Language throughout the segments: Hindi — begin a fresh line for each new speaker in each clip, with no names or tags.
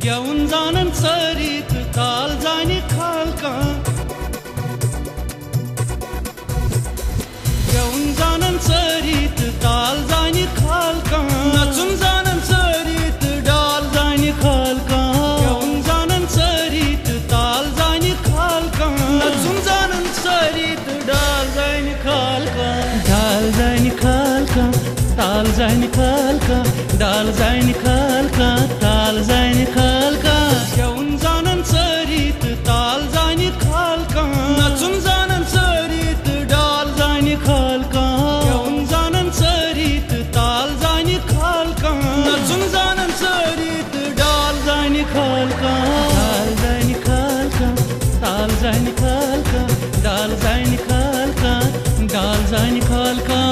घेऊन जाणं सरीत ताल जाणी खालका घेऊन जाणं सरीत ताल जाणी खालका नचून जाणं सरीत डाल जाणी खालका घेऊन जाणं सरीत ताल जाणी खालका नचून जाणं सरीत डाल जाणी खालका डाल जाणी खालका ताल जाणी खालका डाल जाणी खालका ताल जाणी खालका घेऊन जाणं सरीत ताल जाणी खालका नचून जाणं सरीत डाल जाणी खालका घेऊन जाणं सरीत ताल जाणी खालका नचून जाणं सरीत डाल जाणी खालका डाल जाणी खालका ताल जाणी खालका डाल जाणी खालका डाल जाणी खालका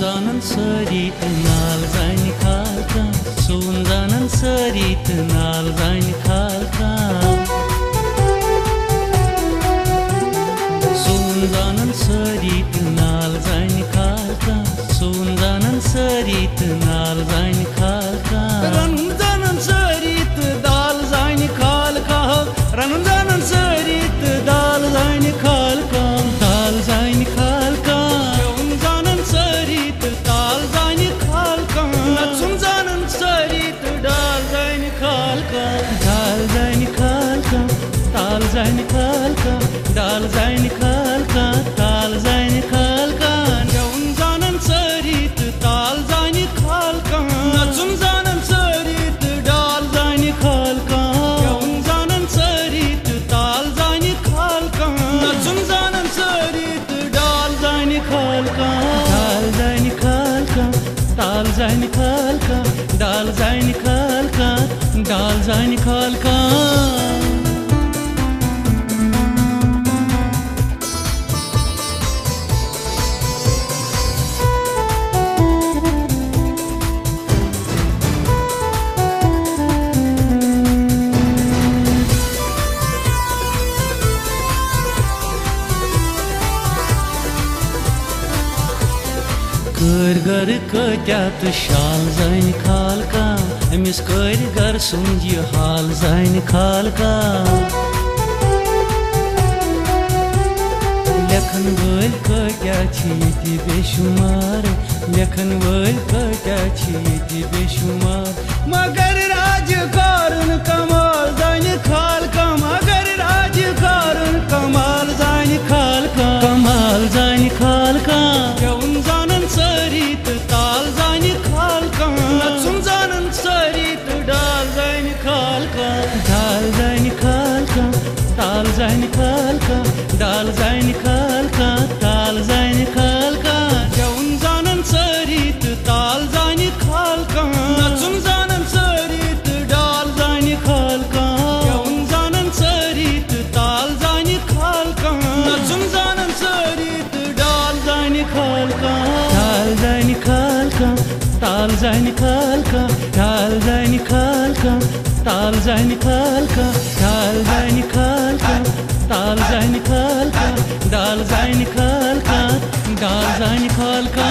जाणं सरीत नाल जाणी खालका सोन जाणं सरीत नाल जाणी खालका सोन जाणं सरीत नाल जाणी खालका सोन जाणं सरीत नाल जाणी खालका रनून जाणं सरीत दाल जाणी खालका रनून जाणं सरीत दाल जाणी खालका दाल जाणी खालका ताल जाणी खालका डाल जाणी खालका ताल जाणी खालका घेऊन जाणं सरीत ताल जाणी खालका नचून जाणं सरीत डाल जाणी खालका घेऊन जाणं सरीत ताल जाणी खालका नचून जाणं सरीत डाल जाणी खालका डाल जाणी खालका ताल जाणी खालका डाल जाणी खालका डाल जाणी खालका कर गर कत्यात शाल जानि खालका अमिस कर गर सुंद यह हाल जानि खालका लेखन वल कत्या यति बेशुमार लेखन वल कत्या यति बेशुमार मगर राजकारण कमाल जानि खालका मगर राजकारण कमाल जानि खालका कमाल जानि खालका घेऊन जाणं सरीत ताल जाणी खालका नचून जाणं सरीत डाल जाणी खालका डाल जाणी खालका ताल जाणी खालका डाल जाणी खालका ताल जाणी खालका घेऊन जाणं सरीत ताल जाणी खालका नचून जाणं सरीत डाल जाणी खालका घेऊन जाणं सरीत ताल जाणी खालका नचून जाणं सरीत डाल जाणी खालका डाल जाणी खालका ताल जाणी खालका डाल जाणी खालका ताल जाणी खालका डाल जाणी खालका ताल जाणी खालका डाल जाणी खालका डाल जाणी खालका